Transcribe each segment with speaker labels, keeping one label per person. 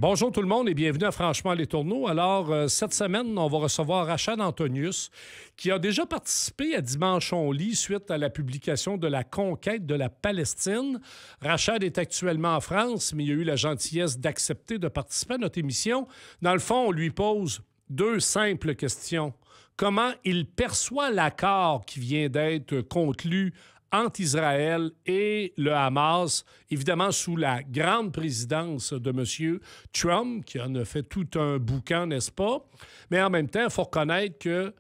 Speaker 1: Bonjour tout le monde et bienvenue à Franchement les Tourneaux. Alors, cette semaine, on va recevoir Rachad Antonius, qui a déjà participé à Dimanche on lit suite à la publication de La conquête de la Palestine. Rachad est actuellement en France, mais il a eu la gentillesse d'accepter de participer à notre émission. Dans le fond, on lui pose deux simples questions. Comment il perçoit l'accord qui vient d'être conclu entre Israël et le Hamas, évidemment sous la grande présidence de M. Trump, qui en a fait tout un boucan, n'est-ce pas? Mais en même temps, il faut reconnaître que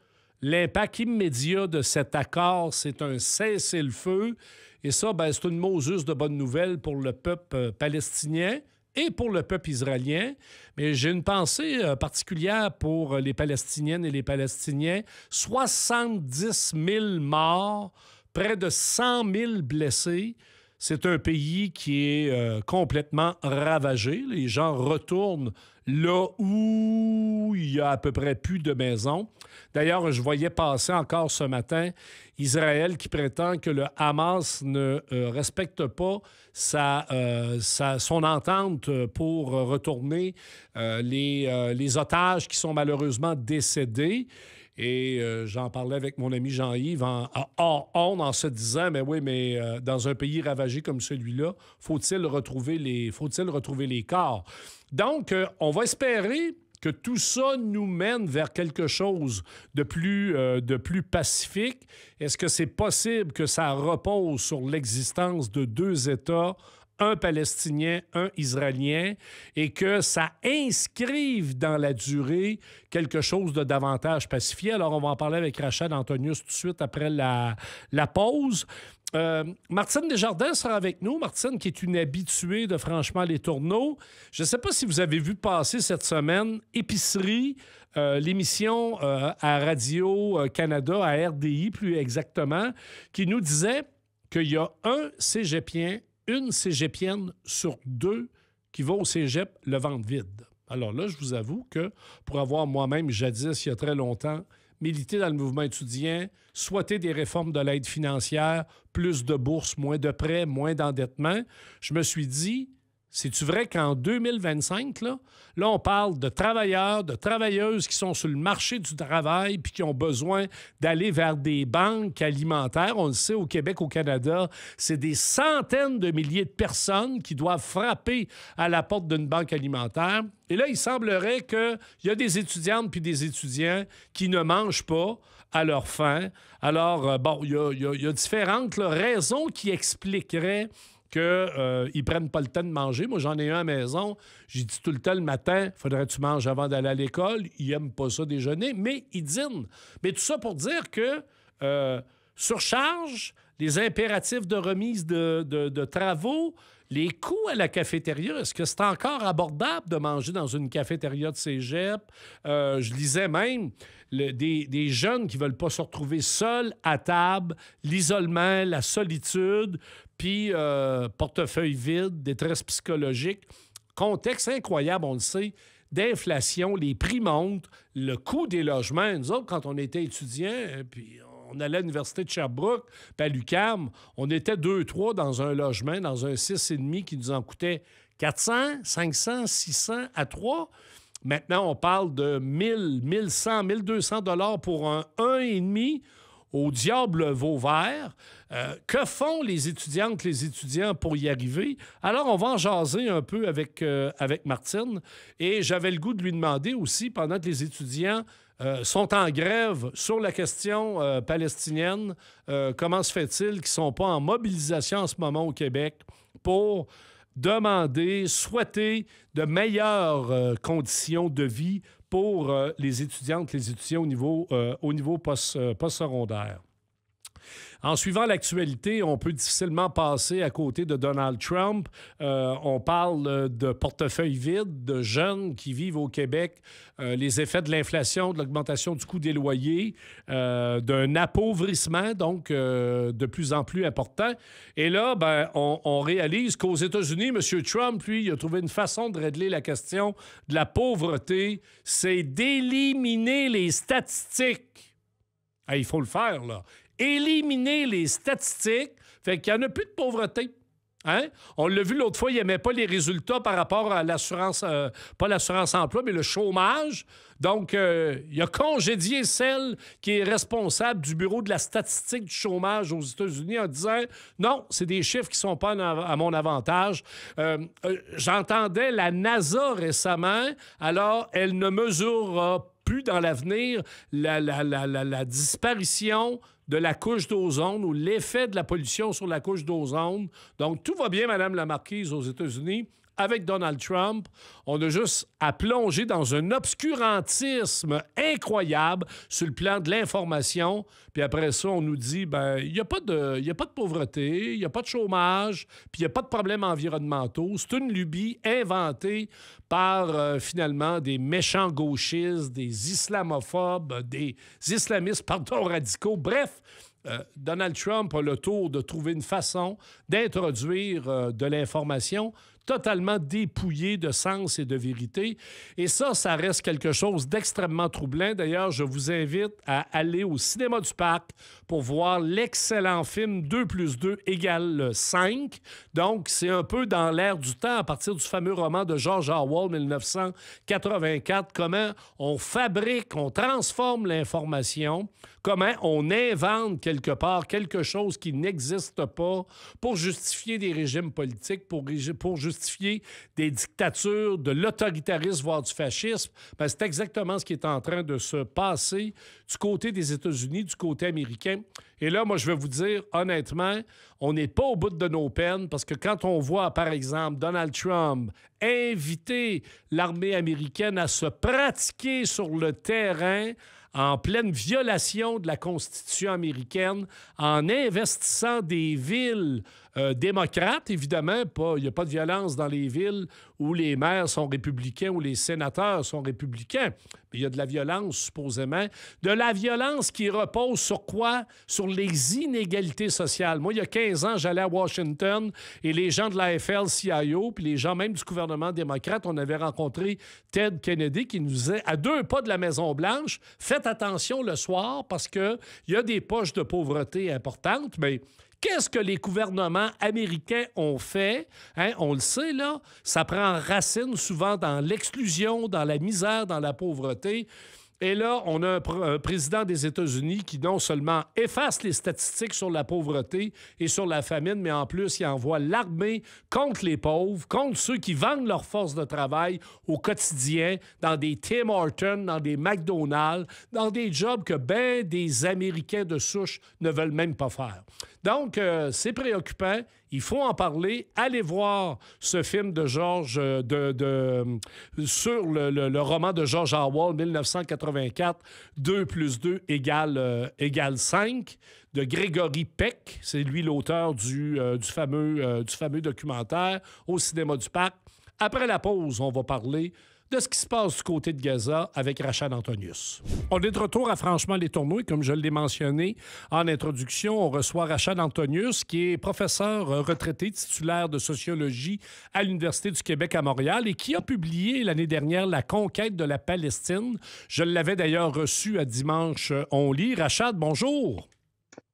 Speaker 1: l'impact immédiat de cet accord, c'est un cessez-le-feu. Et ça, ben, c'est une Moses de bonne nouvelle pour le peuple palestinien et pour le peuple israélien. Mais j'ai une pensée particulière pour les Palestiniennes et les Palestiniens. 70 000 morts, près de 100 000 blessés. C'est un pays qui est complètement ravagé. Les gens retournent là où il y a à peu près plus de maisons. D'ailleurs, je voyais passer encore ce matin Israël qui prétend que le Hamas ne respecte pas son entente pour retourner les otages qui sont malheureusement décédés. Et j'en parlais avec mon ami Jean-Yves en se disant, mais oui, mais dans un pays ravagé comme celui-là, faut-il retrouver les corps? Donc, on va espérer que tout ça nous mène vers quelque chose de plus pacifique. Est-ce que c'est possible que ça repose sur l'existence de deux États, un Palestinien, un Israélien, et que ça inscrive dans la durée quelque chose de davantage pacifié? Alors, on va en parler avec Rachad Antonius tout de suite après la pause. Martine Desjardins sera avec nous. Martine, qui est une habituée de Franchement les Tourneaux. Je ne sais pas si vous avez vu passer cette semaine Épicerie, l'émission à Radio-Canada, à RDI plus exactement, qui nous disait qu'il y a un cégepien, une cégepienne sur deux qui va au cégep le ventre vide. Alors là, je vous avoue que pour avoir moi-même, jadis, il y a très longtemps, milité dans le mouvement étudiant, souhaiter des réformes de l'aide financière, plus de bourses, moins de prêts, moins d'endettement, je me suis dit, c'est-tu vrai qu'en 2025, là, on parle de travailleurs, de travailleuses qui sont sur le marché du travail puis qui ont besoin d'aller vers des banques alimentaires. On le sait, au Québec, au Canada, c'est des centaines de milliers de personnes qui doivent frapper à la porte d'une banque alimentaire. Et là, il semblerait qu'il y a des étudiantes puis des étudiants qui ne mangent pas à leur faim. Alors, bon, il y a différentes raisons qui expliqueraient qu'ils ne prennent pas le temps de manger. Moi, j'en ai un à la maison. J'ai dit tout le temps le matin, faudrait que tu manges avant d'aller à l'école. Ils n'aiment pas ça déjeuner, mais ils dînent. Mais tout ça pour dire que surcharge, les impératifs de remise de travaux, les coûts à la cafétéria, est-ce que c'est encore abordable de manger dans une cafétéria de cégep? Je lisais même des jeunes qui ne veulent pas se retrouver seuls à table, l'isolement, la solitude, puis portefeuille vide, détresse psychologique. Contexte incroyable, on le sait, d'inflation, les prix montent, le coût des logements. Nous autres, quand on était étudiants, puis on allait à l'Université de Sherbrooke, puis à l'UQAM, on était 2-3 dans un logement, dans un 6,5 qui nous en coûtait 400, 500, 600 à 3. Maintenant, on parle de 1000, 1100, 1200 $ pour un 1,5 au diable Vauvert. Que font les étudiantes, les étudiants pour y arriver? Alors, on va en jaser un peu avec Martine. Et j'avais le goût de lui demander aussi, pendant que les étudiants sont en grève sur la question palestinienne, comment se fait-il qu'ils ne sont pas en mobilisation en ce moment au Québec pour demander, souhaiter de meilleures conditions de vie pour les étudiantes, les étudiants au niveau post-secondaire. En suivant l'actualité, on peut difficilement passer à côté de Donald Trump. On parle de portefeuille vide, de jeunes qui vivent au Québec, les effets de l'inflation, de l'augmentation du coût des loyers, d'un appauvrissement, donc de plus en plus important. Et là, ben, on réalise qu'aux États-Unis, M. Trump, lui, il a trouvé une façon de régler la question de la pauvreté, c'est d'éliminer les statistiques. Ah, il faut le faire, là. Éliminer les statistiques, fait qu'il n'y en a plus de pauvreté. Hein? On l'a vu l'autre fois, il n'aimait pas les résultats par rapport à l'assurance, pas l'assurance emploi, mais le chômage. Donc, il a congédié celle qui est responsable du bureau de la statistique du chômage aux États-Unis en disant non, c'est des chiffres qui ne sont pas à mon avantage. J'entendais la NASA récemment, alors elle ne mesurera plus dans l'avenir la disparition de la couche d'ozone ou l'effet de la pollution sur la couche d'ozone. Donc, tout va bien, Madame la Marquise, aux États-Unis. Avec Donald Trump, on a juste à plonger dans un obscurantisme incroyable sur le plan de l'information. Puis après ça, on nous dit, ben, il n'y a pas de pauvreté, il n'y a pas de chômage, puis il n'y a pas de problèmes environnementaux. C'est une lubie inventée par, finalement, des méchants gauchistes, des islamophobes, des islamistes, pardon, radicaux. Bref, Donald Trump a le tour de trouver une façon d'introduire de l'information totalement dépouillée de sens et de vérité. Et ça reste quelque chose d'extrêmement troublant. D'ailleurs, je vous invite à aller au cinéma du Parc pour voir l'excellent film 2 plus 2 égale 5. Donc, c'est un peu dans l'air du temps, à partir du fameux roman de George Orwell, 1984, comment on fabrique, on transforme l'information, comment on invente quelque part quelque chose qui n'existe pas pour justifier des régimes politiques, pour justifier des dictatures, de l'autoritarisme, voire du fascisme. Ben, c'est exactement ce qui est en train de se passer du côté des États-Unis, du côté américain. Et là, moi, je vais vous dire, honnêtement, on n'est pas au bout de nos peines parce que quand on voit, par exemple, Donald Trump inviter l'armée américaine à se pratiquer sur le terrain en pleine violation de la Constitution américaine, en investissant des villes démocrates, évidemment. Il n'y a pas de violence dans les villes où les maires sont républicains ou les sénateurs sont républicains. Mais il y a de la violence, supposément. De la violence qui repose sur quoi? Sur les inégalités sociales. Moi, il y a 15 ans, j'allais à Washington et les gens de l'AFL-CIO, puis les gens même du gouvernement démocrate, on avait rencontré Ted Kennedy qui nous disait, à 2 pas de la Maison-Blanche, faites attention le soir parce qu'il y a des poches de pauvreté importantes, mais qu'est-ce que les gouvernements américains ont fait? Hein, on le sait, là, ça prend racine souvent dans l'exclusion, dans la misère, dans la pauvreté. Et là, on a un président des États-Unis qui non seulement efface les statistiques sur la pauvreté et sur la famine, mais en plus, il envoie l'armée contre les pauvres, contre ceux qui vendent leur force de travail au quotidien, dans des Tim Hortons, dans des McDonald's, dans des jobs que ben des Américains de souche ne veulent même pas faire. Donc, c'est préoccupant. Il faut en parler. Allez voir ce film de George sur le roman de George Orwell, 1984, 2 plus 2 égale 5, de Gregory Peck. C'est lui l'auteur du fameux documentaire au cinéma du Parc. Après la pause, on va parler de ce qui se passe du côté de Gaza avec Rachad Antonius. On est de retour à Franchement les Tourneaux et comme je l'ai mentionné en introduction, on reçoit Rachad Antonius qui est professeur retraité titulaire de sociologie à l'Université du Québec à Montréal et qui a publié l'année dernière La conquête de la Palestine. Je l'avais d'ailleurs reçu à Dimanche On lit. Rachad, bonjour.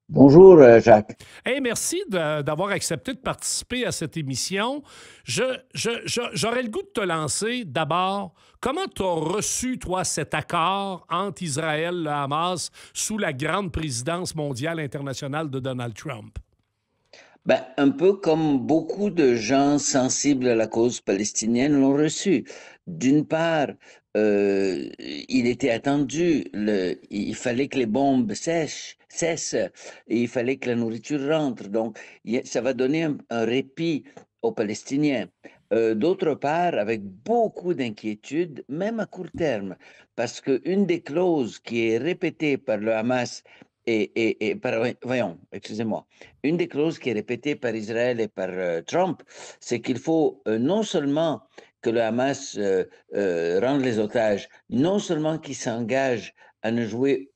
Speaker 2: Bonjour, Jacques.
Speaker 1: Hey, merci d'avoir accepté de participer à cette émission. J'aurais le goût de te lancer d'abord. Comment tu as reçu, toi, cet accord entre Israël et le Hamas sous la grande présidence mondiale internationale de Donald Trump?
Speaker 2: Ben, un peu comme beaucoup de gens sensibles à la cause palestinienne l'ont reçu. D'une part, il était attendu, il fallait que les bombes cessent, et il fallait que la nourriture rentre. Donc, ça va donner un répit aux Palestiniens. D'autre part, avec beaucoup d'inquiétude, même à court terme, parce qu'une des clauses qui est répétée par le Hamas excusez-moi, une des clauses qui est répétée par Israël et par Trump, c'est qu'il faut non seulement que le Hamas rende les otages, non seulement qu'il s'engage à ne jouer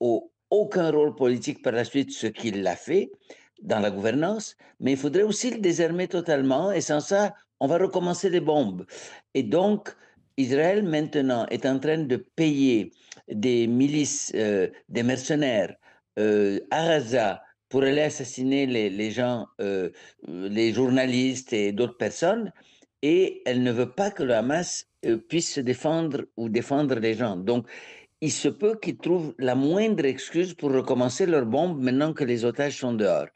Speaker 2: aucun rôle politique par la suite, ce qu'il a fait dans la gouvernance, mais il faudrait aussi le désarmer totalement, et sans ça, on va recommencer les bombes. Et donc, Israël maintenant est en train de payer des milices, des mercenaires, à Gaza, pour aller assassiner les gens, les journalistes et d'autres personnes, et elle ne veut pas que le Hamas puisse se défendre ou défendre les gens. Donc, il se peut qu'ils trouvent la moindre excuse pour recommencer leur bombe maintenant que les otages sont dehors.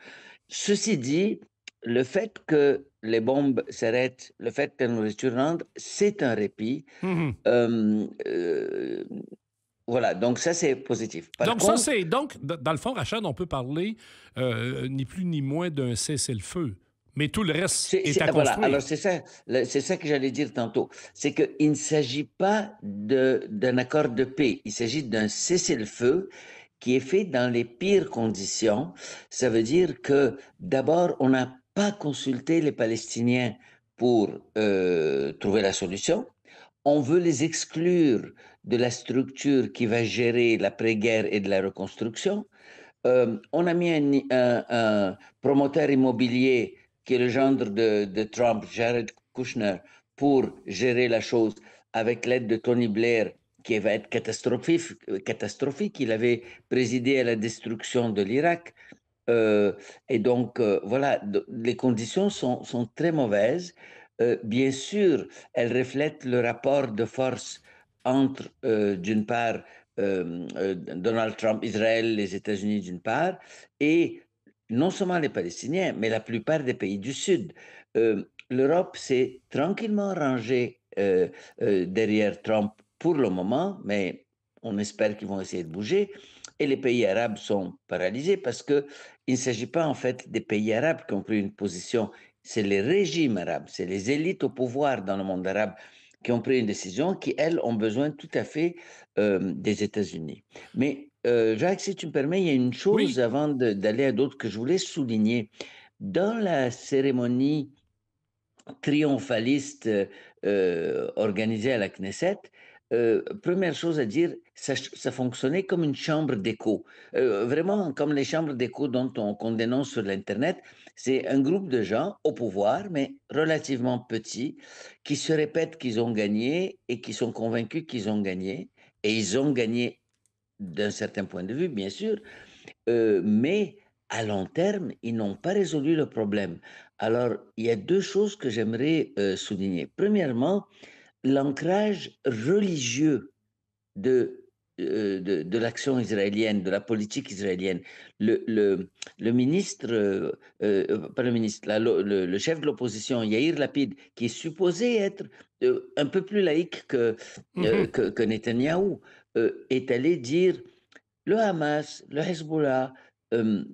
Speaker 2: Ceci dit, le fait que les bombes s'arrêtent, le fait que la nourriture rentre, c'est un répit.
Speaker 1: Mhm.
Speaker 2: Euh, euh, voilà, donc ça c'est positif. Par
Speaker 1: Donc, ça,
Speaker 2: contre,
Speaker 1: c'est. Donc, dans le fond, Rachad, on peut parler ni plus ni moins d'un cessez-le-feu. Mais tout le reste est à
Speaker 2: voilà, alors
Speaker 1: construire.
Speaker 2: c'est ça que j'allais dire tantôt. C'est qu'il ne s'agit pas d'un accord de paix, il s'agit d'un cessez-le-feu qui est fait dans les pires conditions. Ça veut dire que d'abord, on n'a pas consulté les Palestiniens pour trouver la solution. On veut les exclure de la structure qui va gérer l'après-guerre et de la reconstruction. On a mis un promoteur immobilier qui est le gendre de Trump, Jared Kushner, pour gérer la chose avec l'aide de Tony Blair, qui va être catastrophique. Il avait présidé à la destruction de l'Irak. Et donc, voilà, les conditions sont très mauvaises. Bien sûr, elles reflètent le rapport de force entre, d'une part, Donald Trump, Israël, les États-Unis d'une part, et non seulement les Palestiniens, mais la plupart des pays du Sud. L'Europe s'est tranquillement rangée derrière Trump pour le moment, mais on espère qu'ils vont essayer de bouger. Et les pays arabes sont paralysés parce que il ne s'agit pas en fait des pays arabes qui ont pris une position, c'est les régimes arabes, c'est les élites au pouvoir dans le monde arabe qui ont pris une décision qui, elles, ont besoin tout à fait des États-Unis. Mais Jacques, si tu me permets, il y a une chose
Speaker 1: Oui.
Speaker 2: avant d'aller à d'autres que je voulais souligner. Dans la cérémonie triomphaliste organisée à la Knesset, première chose à dire, ça fonctionnait comme une chambre d'écho. Vraiment comme les chambres d'écho qu'on dénonce sur l'Internet. C'est un groupe de gens au pouvoir, mais relativement petits, qui se répètent qu'ils ont gagné et qui sont convaincus qu'ils ont gagné. Et ils ont gagné d'un certain point de vue, bien sûr, mais à long terme, ils n'ont pas résolu le problème. Alors, il y a deux choses que j'aimerais souligner. Premièrement, l'ancrage religieux de l'action israélienne, de la politique israélienne. Le ministre, pas le ministre, le chef de l'opposition, Yair Lapid, qui est supposé être un peu plus laïque
Speaker 1: Mhm.
Speaker 2: que Netanyahou, est allé dire le Hamas, le Hezbollah, euh,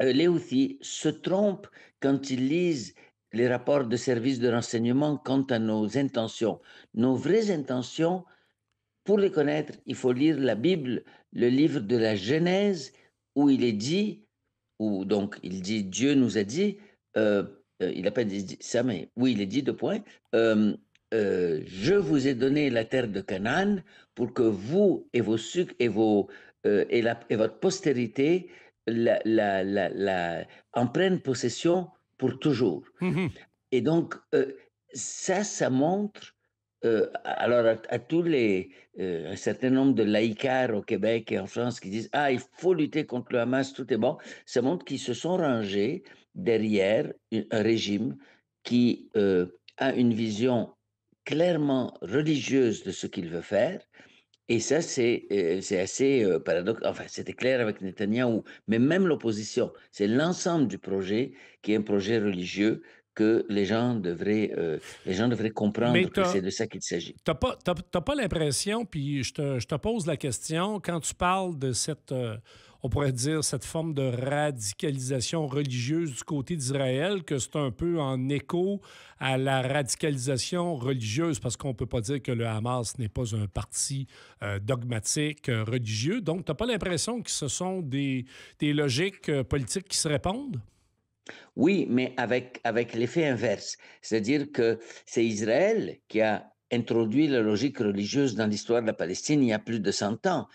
Speaker 2: les Houthis se trompent quand ils lisent les rapports de services de renseignement quant à nos intentions. Nos vraies intentions, pour les connaître, il faut lire la Bible, le livre de la Genèse, où il est dit, où donc il dit, Dieu nous a dit, euh, il n'a pas dit ça, mais oui, il est dit, deux points, euh, je vous ai donné la terre de Canaan pour que vous et vos sucs et votre postérité en prennent possession pour toujours.
Speaker 1: Mhm.
Speaker 2: Et donc, ça montre, alors à tous un certain nombre de laïcards au Québec et en France qui disent, ah, il faut lutter contre le Hamas, tout est bon, ça montre qu'ils se sont rangés derrière un régime qui a une vision clairement religieuse de ce qu'il veut faire. Et ça, c'est assez paradoxal. Enfin, c'était clair avec Netanyahou, mais même l'opposition, c'est l'ensemble du projet qui est un projet religieux que les gens devraient
Speaker 1: Mais
Speaker 2: comprendre que c'est de ça qu'il s'agit.
Speaker 1: t'as pas l'impression, puis je te pose la question, quand tu parles de cette, on pourrait dire, cette forme de radicalisation religieuse du côté d'Israël, que c'est un peu en écho à la radicalisation religieuse, parce qu'on peut pas dire que le Hamas n'est pas un parti dogmatique, religieux. Donc, t'as pas l'impression que ce sont des logiques politiques qui se répondent?
Speaker 2: Oui, mais avec l'effet inverse. C'est-à-dire que c'est Israël qui a introduit la logique religieuse dans l'histoire de la Palestine il y a plus de 100 ans.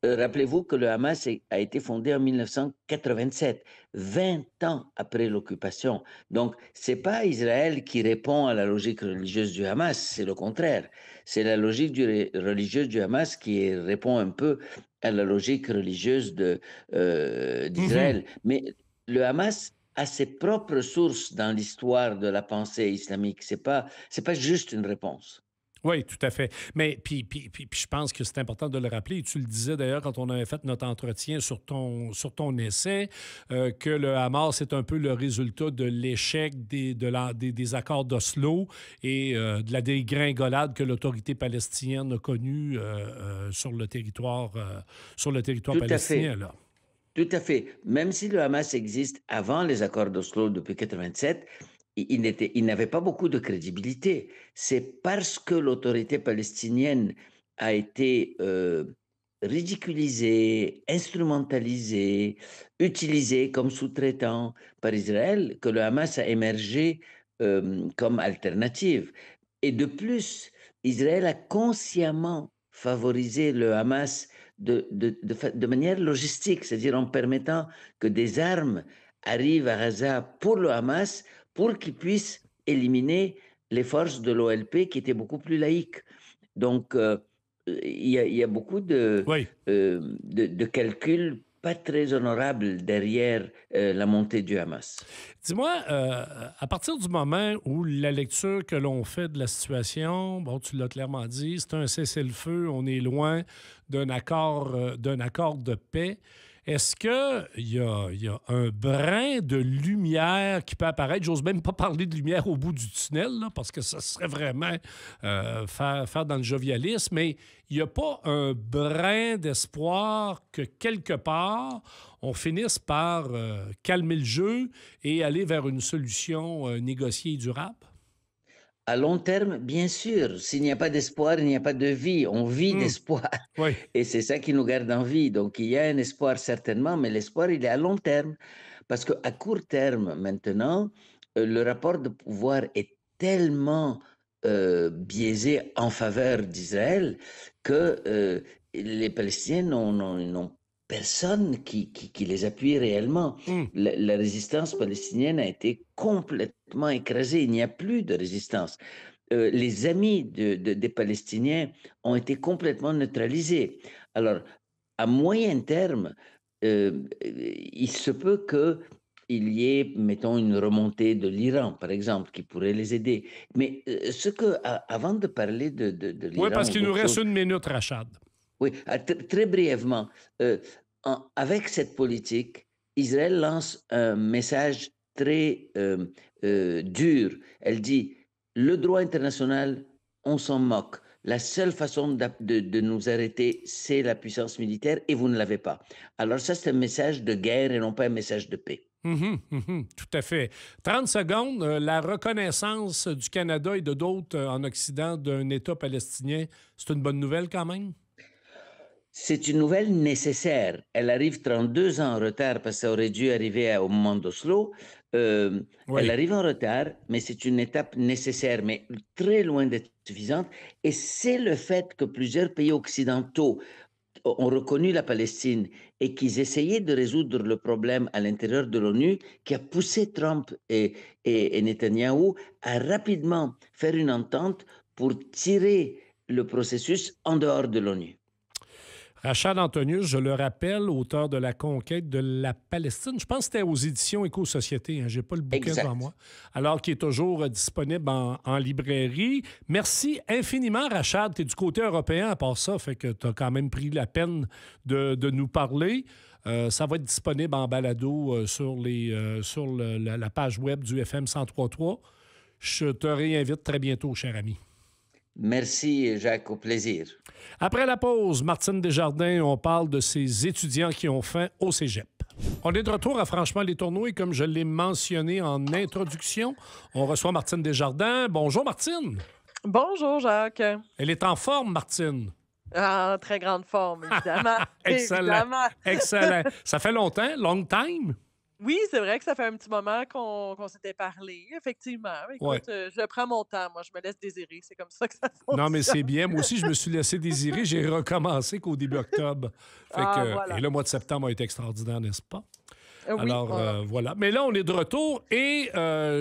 Speaker 2: Rappelez-vous que le Hamas a été fondé en 1987, 20 ans après l'occupation. Donc, c'est pas Israël qui répond à la logique religieuse du Hamas, c'est le contraire. C'est la logique religieuse du Hamas qui répond un peu à la logique religieuse
Speaker 1: Mhm.
Speaker 2: d'Israël. Mais le Hamas a ses propres sources dans l'histoire de la pensée islamique. C'est pas juste une réponse.
Speaker 1: Oui, tout à fait. Mais puis je pense que c'est important de le rappeler. Et tu le disais d'ailleurs quand on avait fait notre entretien sur ton essai, que le Hamas est un peu le résultat de l'échec des accords d'Oslo et de la dégringolade que l'autorité palestinienne a connue sur le territoire
Speaker 2: Tout à
Speaker 1: palestinien,
Speaker 2: fait.
Speaker 1: là.
Speaker 2: Tout à fait. Même si le Hamas existe avant les accords d'Oslo depuis 87, il n'avait pas beaucoup de crédibilité. C'est parce que l'autorité palestinienne a été ridiculisée, instrumentalisée, utilisée comme sous-traitant par Israël que le Hamas a émergé comme alternative. Et de plus, Israël a consciemment favorisé le Hamas de manière logistique, c'est-à-dire en permettant que des armes arrivent à Gaza pour le Hamas, pour qu'ils puissent éliminer les forces de l'OLP qui étaient beaucoup plus laïques. Donc, il y a beaucoup
Speaker 1: Oui.
Speaker 2: de calculs pas très honorables derrière la montée du Hamas.
Speaker 1: Dis-moi, à partir du moment où la lecture que l'on fait de la situation, bon, tu l'as clairement dit, c'est un cessez-le-feu, on est loin d'un accord de paix. Est-ce qu'il y a un brin de lumière qui peut apparaître? J'ose même pas parler de lumière au bout du tunnel, là, parce que ça serait vraiment faire dans le jovialisme, mais il n'y a pas un brin d'espoir que quelque part, on finisse par calmer le jeu et aller vers une solution négociée et durable?
Speaker 2: À long terme, bien sûr, s'il n'y a pas d'espoir, il n'y a pas de vie. On vit
Speaker 1: Hmm.
Speaker 2: d'espoir.
Speaker 1: Oui.
Speaker 2: Et c'est ça qui nous garde en vie. Donc, il y a un espoir certainement, mais l'espoir, il est à long terme. Parce qu'à court terme, maintenant, le rapport de pouvoir est tellement biaisé en faveur d'Israël que les Palestiniens n'ont personne qui les appuie réellement.
Speaker 1: Hmm.
Speaker 2: La résistance palestinienne a été complètement écrasée. Il n'y a plus de résistance. Les amis des Palestiniens ont été complètement neutralisés. Alors, à moyen terme, il se peut qu'il y ait, mettons, une remontée de l'Iran, par exemple, qui pourrait les aider. Mais avant de parler de
Speaker 1: Oui,
Speaker 2: l'Iran
Speaker 1: parce
Speaker 2: ou
Speaker 1: qu'il nous
Speaker 2: d'autres
Speaker 1: reste
Speaker 2: choses,
Speaker 1: une minute, Rachad.
Speaker 2: oui, très brièvement, euh, avec cette politique, Israël lance un message très dur. Elle dit, le droit international, on s'en moque. La seule façon de nous arrêter, c'est la puissance militaire et vous ne l'avez pas. Alors ça, c'est un message de guerre et non pas un message de paix.
Speaker 1: Mhm, mhm, tout à fait. 30 secondes, la reconnaissance du Canada et de d'autres en Occident d'un État palestinien, c'est une bonne nouvelle quand même?
Speaker 2: C'est une nouvelle nécessaire. Elle arrive 32 ans en retard parce que ça aurait dû arriver au moment d'Oslo. Elle
Speaker 1: Oui.
Speaker 2: arrive en retard, mais c'est une étape nécessaire, mais très loin d'être suffisante. Et c'est le fait que plusieurs pays occidentaux ont reconnu la Palestine et qu'ils essayaient de résoudre le problème à l'intérieur de l'ONU qui a poussé Trump et Netanyahou à rapidement faire une entente pour tirer le processus en dehors de l'ONU.
Speaker 1: Rachad Antonius, je le rappelle, auteur de La conquête de la Palestine. Je pense que c'était aux éditions Éco-Société. Hein. Je n'ai pas le bouquin devant moi.
Speaker 2: Exact.
Speaker 1: Alors qui est toujours disponible en librairie. Merci infiniment, Rachad. Tu es du côté européen à part ça. Fait que tu as quand même pris la peine de nous parler. Ça va être disponible en balado sur la page web du FM 1033. Je te réinvite très bientôt, cher ami.
Speaker 2: Merci, Jacques, au plaisir.
Speaker 1: Après la pause, Martine Desjardins, on parle de ces étudiants qui ont faim au cégep. On est de retour à Franchement les tourneaux et comme je l'ai mentionné en introduction, on reçoit Martine Desjardins. Bonjour, Martine.
Speaker 3: Bonjour, Jacques.
Speaker 1: Elle est en forme, Martine.
Speaker 3: Ah, en très grande forme, évidemment.
Speaker 1: Excellent.
Speaker 3: Évidemment.
Speaker 1: Excellent. Ça fait longtemps? Long time?
Speaker 3: Oui, c'est vrai que ça fait un petit moment qu'on s'était parlé, effectivement.
Speaker 1: Ouais.
Speaker 3: Écoute, je prends mon temps, moi, je me laisse désirer, c'est comme ça que ça
Speaker 1: Non, mais c'est
Speaker 3: fonctionne.
Speaker 1: bien. Moi aussi, je me suis laissé désirer. J'ai recommencé qu'au début octobre.
Speaker 3: Ah,
Speaker 1: Et
Speaker 3: voilà.
Speaker 1: le mois de septembre a été extraordinaire, n'est-ce pas?
Speaker 3: Oui,
Speaker 1: Alors,
Speaker 3: ouais.
Speaker 1: voilà. Mais là, on est de retour et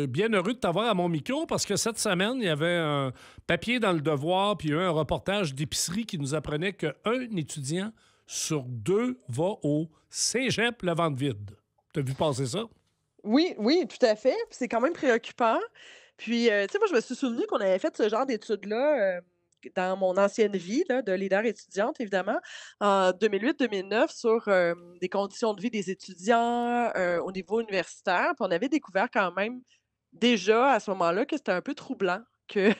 Speaker 1: bien heureux de t'avoir à mon micro parce que cette semaine, il y avait un papier dans le Devoir puis il y a eu un reportage d'épicerie qui nous apprenait qu'un étudiant sur deux va au cégep le ventre vide. T'as vu passer ça?
Speaker 3: Oui, oui, tout à fait. Puis c'est quand même préoccupant. Puis, tu sais, moi, je me suis souvenu qu'on avait fait ce genre d'études-là, dans mon ancienne vie, là, de leader étudiante, évidemment, en 2008-2009 sur, des conditions de vie des étudiants, au niveau universitaire. Puis on avait découvert quand même, déjà à ce moment-là, que c'était un peu troublant, que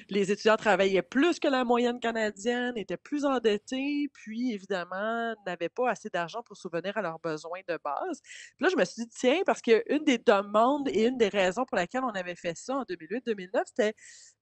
Speaker 3: les étudiants travaillaient plus que la moyenne canadienne, étaient plus endettés, puis évidemment, n'avaient pas assez d'argent pour subvenir à leurs besoins de base. Puis là, je me suis dit: «Tiens», parce qu'une des demandes et une des raisons pour laquelle on avait fait ça en 2008-2009, c'était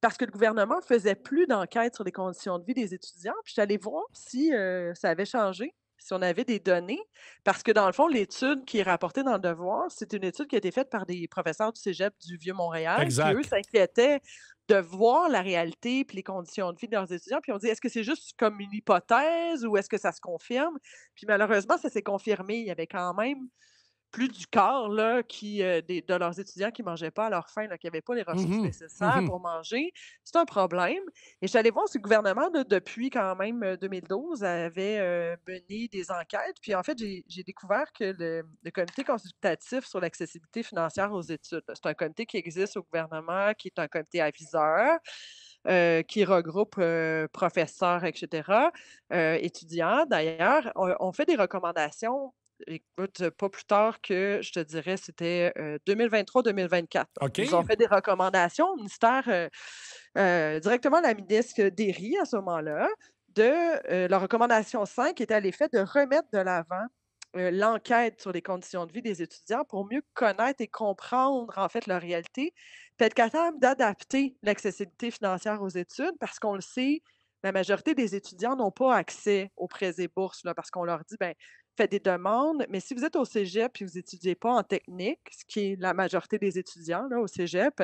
Speaker 3: parce que le gouvernement faisait plus d'enquêtes sur les conditions de vie des étudiants. Puis j'étais allée voir si, ça avait changé, si on avait des données. Parce que dans le fond, l'étude qui est rapportée dans le Devoir, c'est une étude qui a été faite par des professeurs du cégep du Vieux-Montréal qui, eux,
Speaker 1: Exact.
Speaker 3: s'inquiétaient de voir la réalité puis les conditions de vie de leurs étudiants. Puis on dit: «Est-ce que c'est juste comme une hypothèse ou est-ce que ça se confirme?» Puis malheureusement, ça s'est confirmé. Il y avait quand même plus du quart là, de leurs étudiants qui mangeaient pas à leur faim, là, qui n'avaient pas les ressources
Speaker 1: Mhm.
Speaker 3: nécessaires
Speaker 1: Mhm.
Speaker 3: pour manger. C'est un problème et j'allais voir si le gouvernement, là, depuis quand même, 2012 avait, mené des enquêtes. Puis en fait, j'ai découvert que le comité consultatif sur l'accessibilité financière aux études, là, c'est un comité qui existe au gouvernement, qui est un comité aviseur, qui regroupe, professeurs et cetera, étudiants d'ailleurs, ont fait des recommandations. Écoute, pas plus tard que, je te dirais, c'était, 2023-2024. Donc
Speaker 1: OK.
Speaker 3: ils ont fait des recommandations au ministère, directement à la ministre Derry à ce moment-là, la recommandation 5 était à l'effet de remettre de l'avant, l'enquête sur les conditions de vie des étudiants pour mieux connaître et comprendre, en fait, leur réalité, puis être capable d'adapter l'accessibilité financière aux études parce qu'on le sait, la majorité des étudiants n'ont pas accès aux prêts et bourses, là, parce qu'on leur dit: «Ben, faites des demandes, mais si vous êtes au cégep et vous étudiez pas en technique», ce qui est la majorité des étudiants, là, au cégep,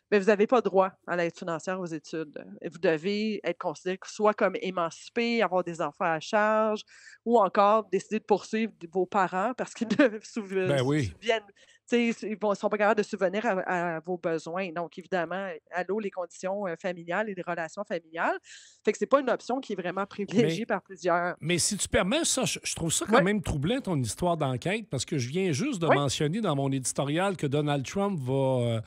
Speaker 3: ben, vous n'avez pas droit à l'aide financière aux études. Vous devez être considéré soit comme émancipé, avoir des enfants à charge ou encore décider de poursuivre vos parents parce qu'ils ne
Speaker 1: Ben oui.
Speaker 3: subviennent, tu sais, sont pas capables de subvenir à vos besoins. Donc évidemment, à l'eau, les conditions, familiales et les relations familiales. Fait que c'est pas une option qui est vraiment privilégiée
Speaker 1: Mais
Speaker 3: par plusieurs.
Speaker 1: Mais si tu permets, ça, je trouve ça quand
Speaker 3: Oui,
Speaker 1: même troublant, ton histoire d'enquête, parce que je viens juste de
Speaker 3: oui,
Speaker 1: mentionner dans mon éditorial que Donald Trump va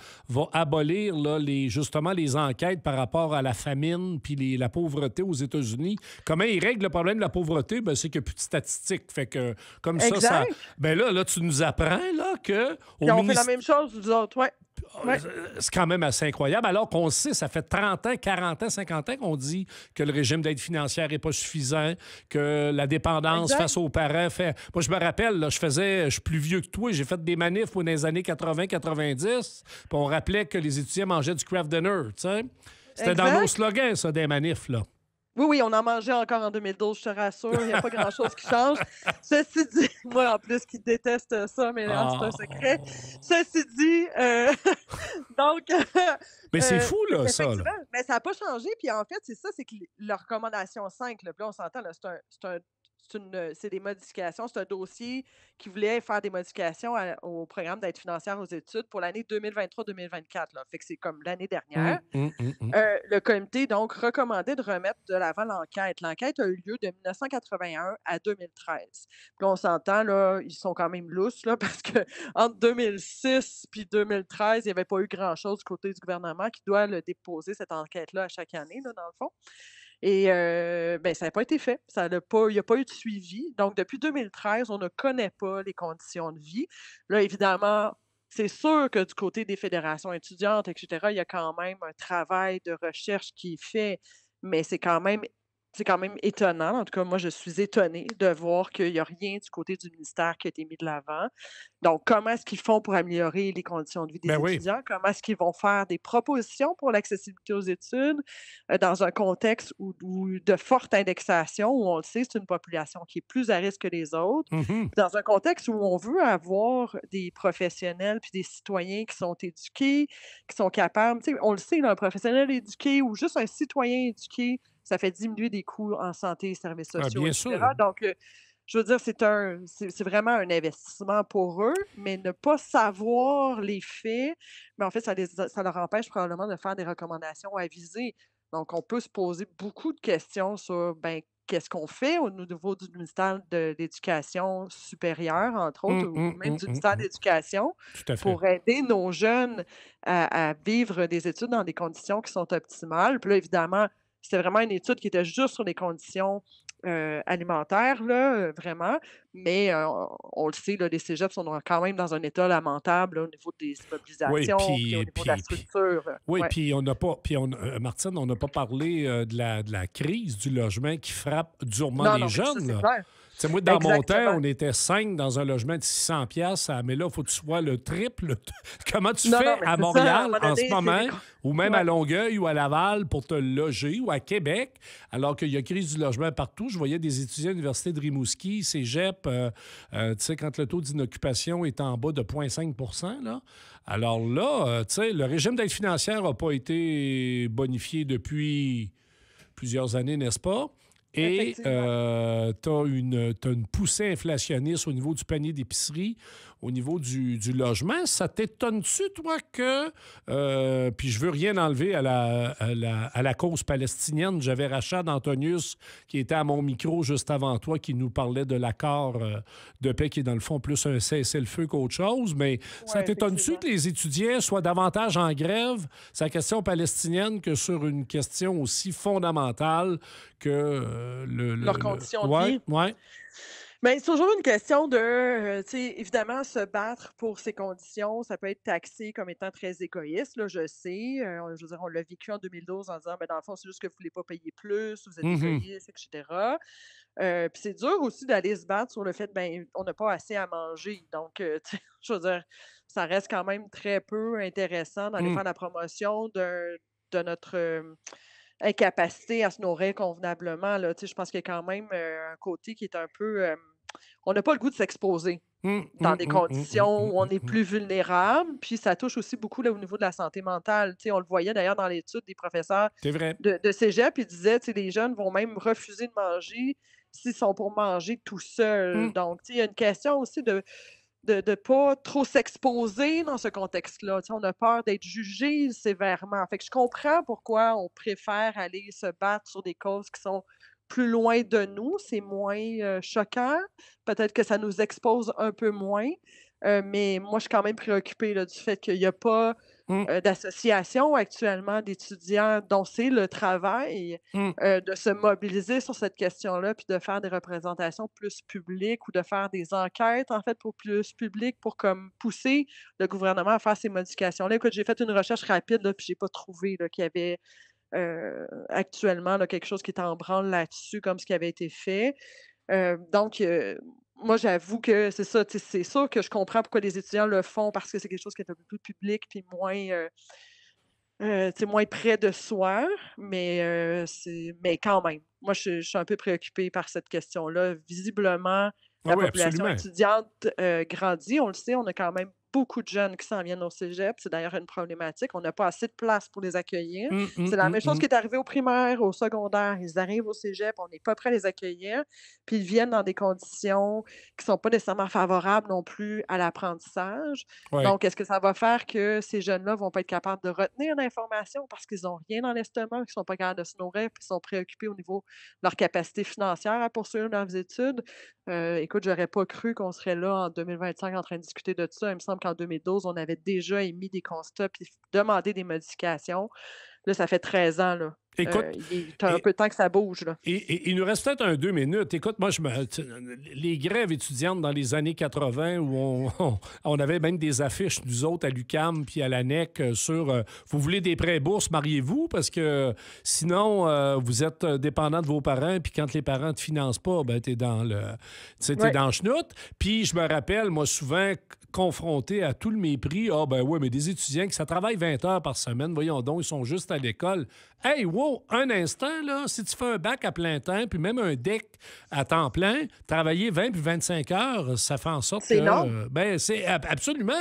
Speaker 1: abolir là, justement les enquêtes par rapport à la famine puis la pauvreté aux États-Unis. Comment il règle le problème de la pauvreté? Ben, c'est qu'il n'y a plus de statistiques. Fait que comme ça.
Speaker 3: exact.
Speaker 1: Ben là, tu nous apprends là, que
Speaker 3: Puis
Speaker 1: au
Speaker 3: on fait la
Speaker 1: ministère.
Speaker 3: même chose, nous autres. Ouais, ouais,
Speaker 1: C'est quand même assez incroyable, alors qu'on sait, ça fait 30 ans, 40 ans, 50 ans qu'on dit que le régime d'aide financière n'est pas suffisant, que la dépendance
Speaker 3: exact.
Speaker 1: face aux parents fait... Moi, je me rappelle, là, je suis plus vieux que toi, j'ai fait des manifs moi, dans les années 80-90, puis on rappelait que les étudiants mangeaient du craft dinner, tu sais. C'était dans nos
Speaker 3: Exact.
Speaker 1: slogans, ça, des manifs, là.
Speaker 3: Oui, oui, on en mangeait encore en 2012, je te rassure, il y a pas grand-chose qui change. Ceci dit, moi en plus qui déteste ça, mais là, c'est un secret.
Speaker 1: Oh!
Speaker 3: Ceci dit, donc
Speaker 1: Mais c'est fou, là, ça, là.
Speaker 3: effectivement, mais ça a pas changé. Puis en fait, c'est ça, c'est que la recommandation 5, là, puis là, on s'entend, là, c'est des modifications, c'est un dossier qui voulait faire des modifications au programme d'aide financière aux études pour l'année 2023-2024, là. Fait que c'est comme l'année dernière.
Speaker 1: Hum.
Speaker 3: Le comité, donc, recommandait de remettre de l'avant l'enquête. L'enquête a eu lieu de 1981 à 2013. Puis là, on s'entend, là, ils sont quand même lousses, là, parce qu'entre 2006 puis 2013, il n'y avait pas eu grand-chose du côté du gouvernement qui doit le déposer, cette enquête-là, à chaque année, là, dans le fond. Et ben, ça n'a pas été fait. Il n'y a pas eu de suivi. Donc, depuis 2013, on ne connaît pas les conditions de vie. Là, évidemment, c'est sûr que du côté des fédérations étudiantes et cetera, il y a quand même un travail de recherche qui est fait, mais c'est quand même c'est quand même étonnant. En tout cas, moi, je suis étonnée de voir qu'il y a rien du côté du ministère qui a été mis de l'avant. Donc, comment est-ce qu'ils font pour améliorer les conditions de vie
Speaker 1: Ben
Speaker 3: des
Speaker 1: oui.
Speaker 3: étudiants? Comment est-ce qu'ils vont faire des propositions pour l'accessibilité aux études, dans un contexte où de forte indexation, où on le sait, c'est une population qui est plus à risque que les autres,
Speaker 1: Mhm.
Speaker 3: puis dans un contexte où on veut avoir des professionnels puis des citoyens qui sont éduqués, qui sont capables, tu sais, on le sait, là, un professionnel éduqué ou juste un citoyen éduqué, ça fait diminuer des coûts en santé et services
Speaker 1: Ah,
Speaker 3: sociaux,
Speaker 1: bien
Speaker 3: et
Speaker 1: sûr.
Speaker 3: cetera. Donc, je veux dire, c'est vraiment un investissement pour eux, mais ne pas savoir les faits, mais en fait, ça leur empêche probablement de faire des recommandations avisées. Donc, on peut se poser beaucoup de questions sur, ben, qu'est-ce qu'on fait au niveau du ministère de l'Éducation supérieure, entre autres, ou même du ministère de
Speaker 1: Mm.
Speaker 3: l'Éducation,
Speaker 1: Tout à fait.
Speaker 3: pour aider nos jeunes à vivre des études dans des conditions qui sont optimales. Puis là, évidemment, c'était vraiment une étude qui était juste sur les conditions, alimentaires, là, vraiment, mais on le sait, là, les cégeps sont quand même dans un état lamentable, là, au niveau des
Speaker 1: Oui,
Speaker 3: immobilisations, puis au niveau de la structure,
Speaker 1: oui,
Speaker 3: ouais.
Speaker 1: puis on n'a pas, puis Martine, on n'a pas parlé de la crise du logement qui frappe durement
Speaker 3: Non,
Speaker 1: les
Speaker 3: non, mais ça,
Speaker 1: jeunes,
Speaker 3: c'est
Speaker 1: là.
Speaker 3: clair.
Speaker 1: Tu sais, moi, dans mon temps,
Speaker 3: Exactement.
Speaker 1: on était 5 dans un logement de 600 pièces, mais là, il faut que tu sois le triple. Comment tu
Speaker 3: Non, non,
Speaker 1: fais
Speaker 3: mais
Speaker 1: à
Speaker 3: c'est ça, à un
Speaker 1: Montréal
Speaker 3: moment
Speaker 1: en ce
Speaker 3: donné, c'est des
Speaker 1: moment,
Speaker 3: co
Speaker 1: ou même à
Speaker 3: ouais.
Speaker 1: Longueuil ou à Laval pour te loger, ou à Québec, alors qu'il y a crise du logement partout? Je voyais des étudiants à l'Université de Rimouski, cégep, tu sais, quand le taux d'inoccupation est en bas de 0,5 là. Alors là, tu sais, le régime d'aide financière n'a pas été bonifié depuis plusieurs années, n'est-ce pas? Et
Speaker 3: Effectivement.
Speaker 1: tu as une poussée inflationniste au niveau du panier d'épicerie, au niveau du logement. Ça t'étonne-tu, toi, que... puis je veux rien enlever à la cause palestinienne. J'avais Rachad Antonius, qui était à mon micro juste avant toi, qui nous parlait de l'accord de paix, qui est dans le fond plus un cessez-le-feu qu'autre chose. Mais ça
Speaker 3: Ouais,
Speaker 1: t'étonne-tu
Speaker 3: effectivement.
Speaker 1: que les étudiants soient davantage en grève sur la question palestinienne que sur une question aussi fondamentale que
Speaker 3: Leurs conditions de
Speaker 1: Ouais,
Speaker 3: vie.
Speaker 1: ouais.
Speaker 3: Ben, c'est toujours une question de, tu sais, évidemment, se battre pour ces conditions, ça peut être taxé comme étant très égoïste, là, je sais. Je veux dire, on l'a vécu en 2012 en disant: «Ben, dans le fond, c'est juste que vous voulez pas payer plus, vous êtes
Speaker 1: Mhm.
Speaker 3: égoïste, et cetera». Puis c'est dur aussi d'aller se battre sur le fait, ben, on n'a pas assez à manger. Donc, tu sais, je veux dire, ça reste quand même très peu intéressant d'aller
Speaker 1: Mm.
Speaker 3: faire la promotion de notre, incapacité à se nourrir convenablement, là. Tu sais, je pense qu'il y a quand même, un côté qui est un peu, on n'a pas le goût de s'exposer
Speaker 1: Mm,
Speaker 3: dans
Speaker 1: mm,
Speaker 3: des
Speaker 1: mm, mm, mm,
Speaker 3: conditions
Speaker 1: mm,
Speaker 3: où on
Speaker 1: mm,
Speaker 3: est
Speaker 1: mm.
Speaker 3: plus vulnérable, puis ça touche aussi beaucoup, là, au niveau de la santé mentale. Tu sais, on le voyait d'ailleurs dans l'étude des professeurs
Speaker 1: C'est vrai.
Speaker 3: de cégep, ils disaient, tu sais, les jeunes vont même refuser de manger s'ils sont pour manger tout seuls.
Speaker 1: Mm.
Speaker 3: Donc, tu sais, il y a une question aussi de pas trop s'exposer dans ce contexte-là. Tu sais, on a peur d'être jugé sévèrement. Fait que je comprends pourquoi on préfère aller se battre sur des causes qui sont plus loin de nous. C'est moins, choquant. Peut-être que ça nous expose un peu moins, mais moi, je suis quand même préoccupée, là, du fait qu'il y a pas,
Speaker 1: Mm,
Speaker 3: d'association actuellement d'étudiants dont c'est le travail,
Speaker 1: mm.
Speaker 3: de se mobiliser sur cette question-là, puis de faire des représentations plus publiques ou de faire des enquêtes, en fait, pour plus public, pour comme pousser le gouvernement à faire ces modifications-là. Écoute, j'ai fait une recherche rapide, là, puis j'ai pas trouvé, là, qu'il y avait, actuellement, là, quelque chose qui est en branle là-dessus, comme ce qui avait été fait. Donc, moi, j'avoue que c'est ça, tu sais, c'est sûr que je comprends pourquoi les étudiants le font parce que c'est quelque chose qui est un peu plus public puis moins, tu sais, moins près de soi, mais quand même. Moi, je suis un peu préoccupée par cette question-là. Visiblement,
Speaker 1: Ah
Speaker 3: la
Speaker 1: oui,
Speaker 3: population
Speaker 1: absolument.
Speaker 3: étudiante, grandit. On le sait, on a quand même beaucoup de jeunes qui s'en viennent au cégep. C'est d'ailleurs une problématique. On n'a pas assez de place pour les accueillir.
Speaker 1: Mm, mm,
Speaker 3: C'est la
Speaker 1: mm,
Speaker 3: même chose
Speaker 1: mm.
Speaker 3: qui est arrivée au primaire, au secondaire. Ils arrivent au cégep, on n'est pas prêt à les accueillir, puis ils viennent dans des conditions qui sont pas nécessairement favorables non plus à l'apprentissage.
Speaker 1: Ouais.
Speaker 3: Donc, est-ce que ça va faire que ces jeunes-là vont pas être capables de retenir l'information parce qu'ils ont rien dans l'estomac, qu'ils sont pas capables de se nourrir, puis sont préoccupés au niveau de leur capacité financière à poursuivre leurs études? Écoute, j'aurais pas cru qu'on serait là en 2025 en train de discuter de ça. Il me semble qu'en 2012, on avait déjà émis des constats puis demandé des modifications. Là, ça fait 13 ans, là.
Speaker 1: Écoute,
Speaker 3: Il est un
Speaker 1: et,
Speaker 3: peu temps que ça bouge, là.
Speaker 1: il nous reste peut-être 2 minutes. Écoute, moi, les grèves étudiantes dans les années 80 où on avait même des affiches, nous autres, à l'UQAM puis à l'ANEC sur vous voulez des prêts bourses, mariez-vous parce que sinon, vous êtes dépendant de vos parents puis quand les parents ne te financent pas, ben, t'es dans
Speaker 3: Ouais.
Speaker 1: le chenoute. Puis je me rappelle, moi, souvent confronté à tout le mépris. Ah, ben oui, mais des étudiants qui ça travaille 20 heures par semaine, voyons donc, ils sont juste à l'école. Hey, wow, un instant, là, si tu fais un bac à plein temps, puis même un DEC à temps plein, travailler 20 puis 25 heures, ça fait en sorte
Speaker 3: C'est
Speaker 1: que...
Speaker 3: énorme.
Speaker 1: ben, c'est absolument.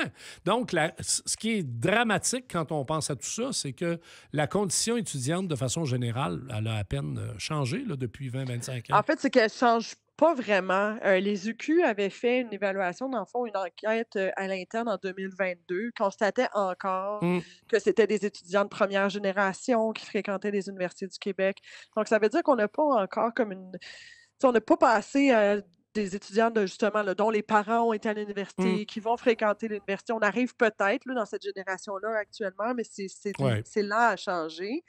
Speaker 1: Donc, ce qui est dramatique quand on pense à tout ça, c'est que la condition étudiante, de façon générale, elle a à peine changé là, depuis 20-25 ans.
Speaker 3: En fait, c'est qu'elle change pas vraiment. Les UQ avaient fait une évaluation, dans le fond, une enquête, à l'interne en 2022, constatait encore
Speaker 1: Hum,
Speaker 3: que c'était des étudiants de première génération qui fréquentaient les universités du Québec. Donc ça veut dire qu'on n'a pas encore comme une tu sais, on n'a pas passé à des étudiants de justement, là, dont les parents ont été à
Speaker 1: hum,
Speaker 3: l'université, qui vont fréquenter l'université. On arrive peut-être, là, dans cette génération-là actuellement, mais
Speaker 1: ouais.
Speaker 3: c'est lent à changer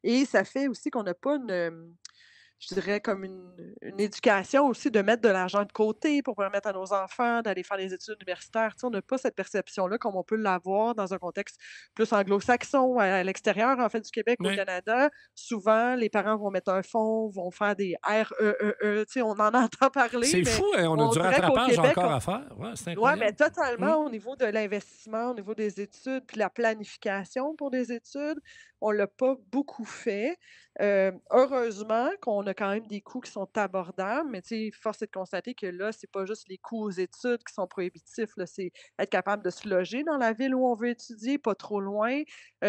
Speaker 3: et ça fait aussi qu'on n'a pas je dirais comme une éducation aussi de mettre de l'argent de côté pour permettre à nos enfants d'aller faire des études universitaires. Tu sais, on n'a pas cette perception-là comme on peut l'avoir dans un contexte plus anglo-saxon, à l'extérieur, en fait, du Québec, au
Speaker 1: Ouais.
Speaker 3: Canada. Souvent, les parents vont mettre un fonds, vont faire des REEE, tu sais, on en entend parler,
Speaker 1: C'est
Speaker 3: mais
Speaker 1: fou, hein, on a
Speaker 3: on
Speaker 1: du
Speaker 3: dirait qu'au
Speaker 1: rattrapage
Speaker 3: Québec,
Speaker 1: encore à faire. Ouais, c'est
Speaker 3: ouais, mais
Speaker 1: incroyable. Hum.
Speaker 3: totalement au niveau de l'investissement, au niveau des études, puis la planification pour des études, on l'a pas beaucoup fait. Heureusement qu'on a quand même des coûts qui sont abordables, mais tu sais, force est de constater que là, c'est pas juste les coûts aux études qui sont prohibitifs, là, c'est être capable de se loger dans la ville où on veut étudier, pas trop loin.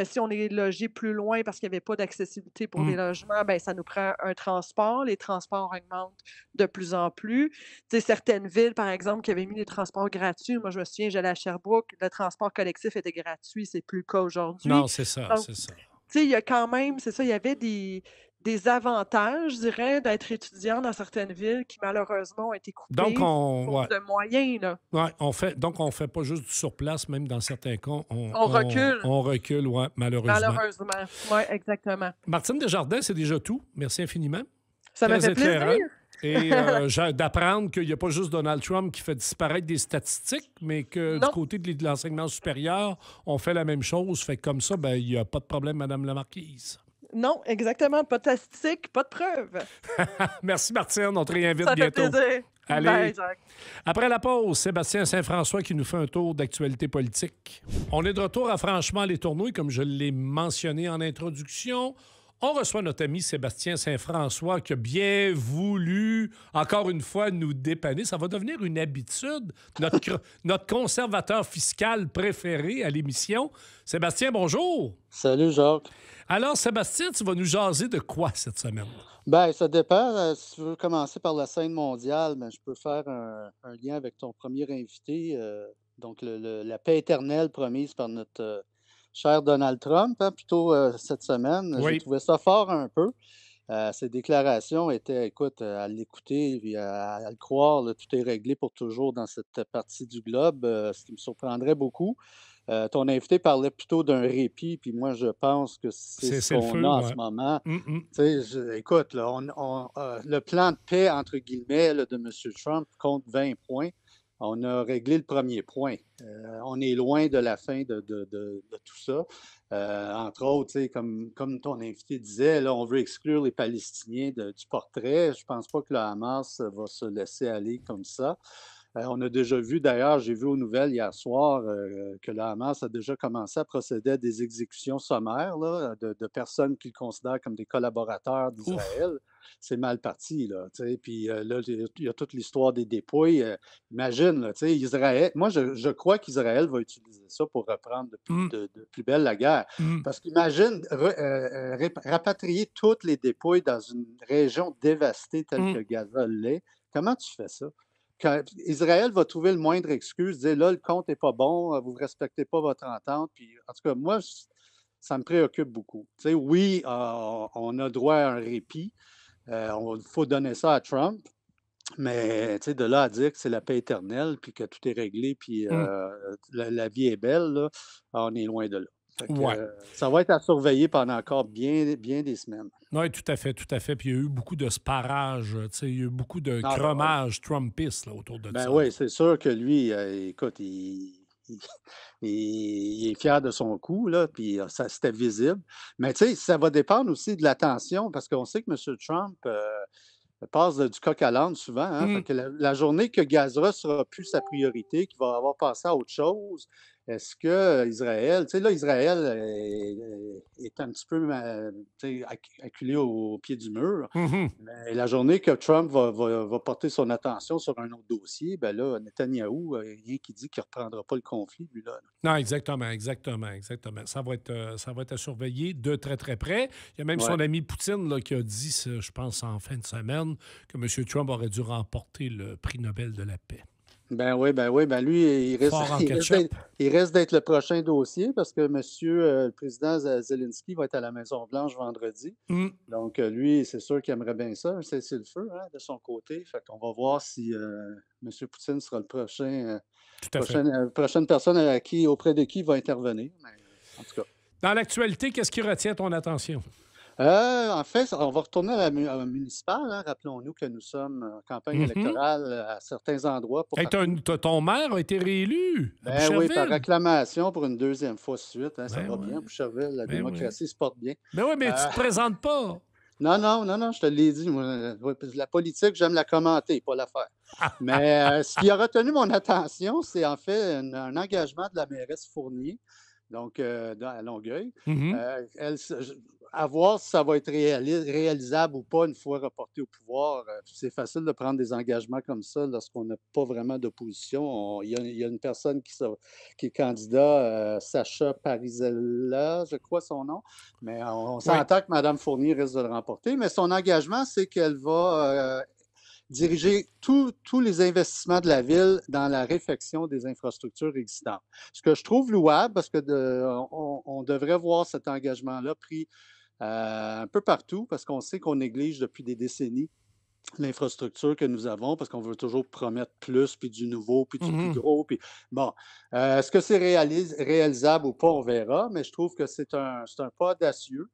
Speaker 3: Si on est logé plus loin parce qu'il y avait pas d'accessibilité pour des
Speaker 1: Hum.
Speaker 3: logements, ben ça nous prend un transport. Les transports augmentent de plus en plus. Tu sais, certaines villes, par exemple, qui avaient mis les transports gratuits, moi, je me souviens, j'allais à Sherbrooke, le transport collectif était gratuit, c'est plus le cas aujourd'hui.
Speaker 1: Non, c'est ça,
Speaker 3: Donc,
Speaker 1: c'est ça.
Speaker 3: tu sais, il y a quand même c'est ça, il y avait des avantages, je dirais, d'être étudiant dans certaines villes qui, malheureusement, ont été
Speaker 1: Donc,
Speaker 3: coupés faute de moyens, là.
Speaker 1: on fait pas juste du surplace, même dans certains cas,
Speaker 3: On recule,
Speaker 1: on recule, ouais, malheureusement.
Speaker 3: malheureusement. Oui, exactement.
Speaker 1: Martine Desjardins, c'est déjà tout. Merci infiniment.
Speaker 3: Ça m'a
Speaker 1: Très
Speaker 3: fait plaisir.
Speaker 1: éclairant. Et d'apprendre qu'il n'y a pas juste Donald Trump qui fait disparaître des statistiques, mais que du
Speaker 3: Non,
Speaker 1: côté de l'enseignement supérieur, on fait la même chose. Fait que comme ça, ben, il n'y a pas de problème, Madame la Marquise.
Speaker 3: non, exactement, pas de statistiques, pas de preuves.
Speaker 1: Merci, Martine. On te réinvite
Speaker 3: Ça fait
Speaker 1: bientôt.
Speaker 3: plaisir. Bye,
Speaker 1: Allez.
Speaker 3: Jacques.
Speaker 1: Après la pause, Sébastien Saint-François qui nous fait un tour d'actualité politique. On est de retour à Franchement les Tourneaux et comme je l'ai mentionné en introduction, on reçoit notre ami Sébastien Saint-François qui a bien voulu, encore une fois, nous dépanner. Ça va devenir une habitude, notre conservateur fiscal préféré à l'émission. Sébastien, bonjour.
Speaker 4: Salut Jacques.
Speaker 1: Alors, Sébastien, tu vas nous jaser de quoi cette semaine?
Speaker 4: Ben, ça dépend. Si tu veux commencer par la scène mondiale, ben, je peux faire un lien avec ton premier invité. Donc, la paix éternelle promise par notre cher Donald Trump, hein, plutôt cette semaine. J'ai
Speaker 1: Oui.
Speaker 4: trouvé ça fort un peu. Ses déclarations étaient, écoute, à l'écouter et à le croire, là, tout est réglé pour toujours dans cette partie du globe, ce qui me surprendrait beaucoup. Ton invité parlait plutôt d'un répit, puis moi, je pense que c'est ce
Speaker 1: C'est le
Speaker 4: qu'on
Speaker 1: feu,
Speaker 4: a en ce
Speaker 1: ouais.
Speaker 4: moment.
Speaker 1: Mm, mm.
Speaker 4: Tu sais, écoute, là, le plan de paix, entre guillemets, là, de M. Trump compte 20 points. On a réglé le premier point. On est loin de la fin de tout ça. Entre autres, tu sais, comme ton invité disait, là, on veut exclure les Palestiniens du portrait. Je pense pas que le Hamas va se laisser aller comme ça. On a déjà vu, d'ailleurs, j'ai vu aux nouvelles hier soir que le Hamas a déjà commencé à procéder à des exécutions sommaires là, de personnes qu'il considère comme des collaborateurs
Speaker 1: Ouf.
Speaker 4: d'Israël. C'est mal parti, là. Tu sais. Puis là, il y a toute l'histoire des dépouilles. Imagine, là, tu sais, Israël. Moi, je crois qu'Israël va utiliser ça pour reprendre
Speaker 1: Mm,
Speaker 4: de plus belle la guerre.
Speaker 1: mm,
Speaker 4: Parce qu'imagine rapatrier toutes les dépouilles dans une région dévastée telle
Speaker 1: mm.
Speaker 4: que Gaza l'est. Comment tu fais ça? Quand Israël va trouver le moindre excuse, dire là, le compte n'est pas bon, vous ne respectez pas votre entente. Puis, en tout cas, moi, ça me préoccupe beaucoup. Tu sais, oui, on a droit à un répit. Il faut donner ça à Trump. Mais tu sais, de là à dire que c'est la paix éternelle, puis que tout est réglé, puis
Speaker 1: Mm.
Speaker 4: la vie est belle, là, on est loin de là. Fait que,
Speaker 1: Ouais.
Speaker 4: ça va être à surveiller pendant encore bien, bien des semaines.
Speaker 1: Oui, tout à fait, tout à fait. Puis il y a eu beaucoup de sparage, tu sais, il y a eu beaucoup de
Speaker 4: Ah, ben oui.
Speaker 1: cromage trumpiste là, autour de
Speaker 4: Ben
Speaker 1: ça.
Speaker 4: oui,
Speaker 1: Là.
Speaker 4: c'est sûr que lui, écoute, il- il est fier de son coup, là, puis ça, c'était visible. Mais tu sais, ça va dépendre aussi de l'attention, parce qu'on sait que M. Trump passe du coq à l'âne souvent. Hein. Fait
Speaker 1: Hum,
Speaker 4: que la journée que Gaza sera plus sa priorité, qu'il va avoir passé à autre chose, est-ce que Israël, tu sais, là, Israël est un petit peu tu sais, acculé au pied du mur.
Speaker 1: mhm.
Speaker 4: Mais la journée que Trump va porter son attention sur un autre dossier, ben là, Netanyahou, rien qui dit qu'il ne reprendra pas le conflit, lui, là.
Speaker 1: Non, exactement, exactement, exactement. Ça va être à surveiller de très, très près. Il y a même
Speaker 4: Ouais.
Speaker 1: son ami Poutine là, qui a dit, je pense, en fin de semaine, que M. Trump aurait dû remporter le prix Nobel de la paix.
Speaker 4: Ben oui, lui, il risque,
Speaker 1: Fort en
Speaker 4: il risque
Speaker 1: ketchup.
Speaker 4: il risque d'être le prochain dossier parce que le président Zelensky va être à la Maison-Blanche vendredi.
Speaker 1: Hum,
Speaker 4: Donc, lui, c'est sûr qu'il aimerait bien ça, c'est le feu, hein, de son côté. Fait qu'on va voir si M. Poutine sera le
Speaker 1: tout à fait.
Speaker 4: prochaine personne auprès de qui il va intervenir. Mais, en tout cas.
Speaker 1: Dans l'actualité, qu'est-ce qui retient ton attention?
Speaker 4: En fait, on va retourner à la municipale. Hein. Rappelons-nous que nous sommes en campagne
Speaker 1: Mhm.
Speaker 4: électorale à certains endroits.
Speaker 1: Hey, ton maire a été réélu à
Speaker 4: Ben oui, par
Speaker 1: Boucherville.
Speaker 4: acclamation pour une deuxième fois de suite. Hein. Ça
Speaker 1: Ben
Speaker 4: va
Speaker 1: ouais.
Speaker 4: bien, Boucherville. La
Speaker 1: Ben oui.
Speaker 4: démocratie se porte bien.
Speaker 1: Ben oui, mais tu
Speaker 4: Euh,
Speaker 1: te présentes pas.
Speaker 4: non, je te l'ai dit. Moi, la politique, j'aime la commenter, pas la faire. Mais ce qui a retenu mon attention, c'est en fait un engagement de la mairesse Fournier, donc à Longueuil.
Speaker 1: Mhm.
Speaker 4: À voir si ça va être réalisable ou pas une fois reporté au pouvoir. C'est facile de prendre des engagements comme ça lorsqu'on n'a pas vraiment d'opposition. Il y a une personne qui est candidat, Sacha Parisella, je crois son nom, mais on s'entend que Mme Fournier risque de le remporter. Mais son engagement, c'est qu'elle va diriger tous les investissements de la ville dans la réfection des infrastructures existantes. Ce que je trouve louable, parce que on devrait voir cet engagement-là pris un peu partout, parce qu'on sait qu'on néglige depuis des décennies l'infrastructure que nous avons, parce qu'on veut toujours promettre plus, puis du nouveau, puis du plus
Speaker 1: Mhm.
Speaker 4: gros. Puis bon, est-ce que c'est réalisable ou pas, on verra, mais je trouve que c'est un pas audacieux.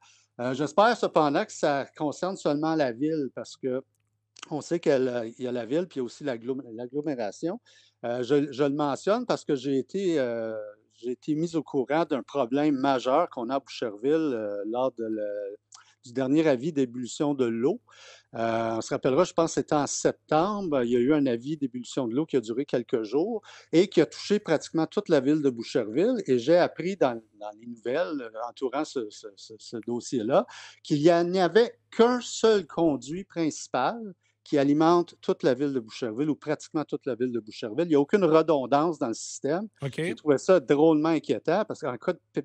Speaker 4: J'espère cependant que ça concerne seulement la ville, parce que on sait qu'il y a la ville, puis il y a aussi l'agglomération. Je le mentionne parce que j'ai été mis au courant d'un problème majeur qu'on a à Boucherville lors du dernier avis d'ébullition de l'eau. On se rappellera, je pense que c'était en septembre, il y a eu un avis d'ébullition de l'eau qui a duré quelques jours et qui a touché pratiquement toute la ville de Boucherville. Et j'ai appris dans les nouvelles entourant ce dossier-là qu'il n'y avait qu'un seul conduit principal qui alimente toute la ville de Boucherville ou pratiquement toute la ville de Boucherville. Il n'y a aucune redondance dans le système.
Speaker 1: OK.
Speaker 4: J'ai trouvé ça drôlement inquiétant parce qu'en cas de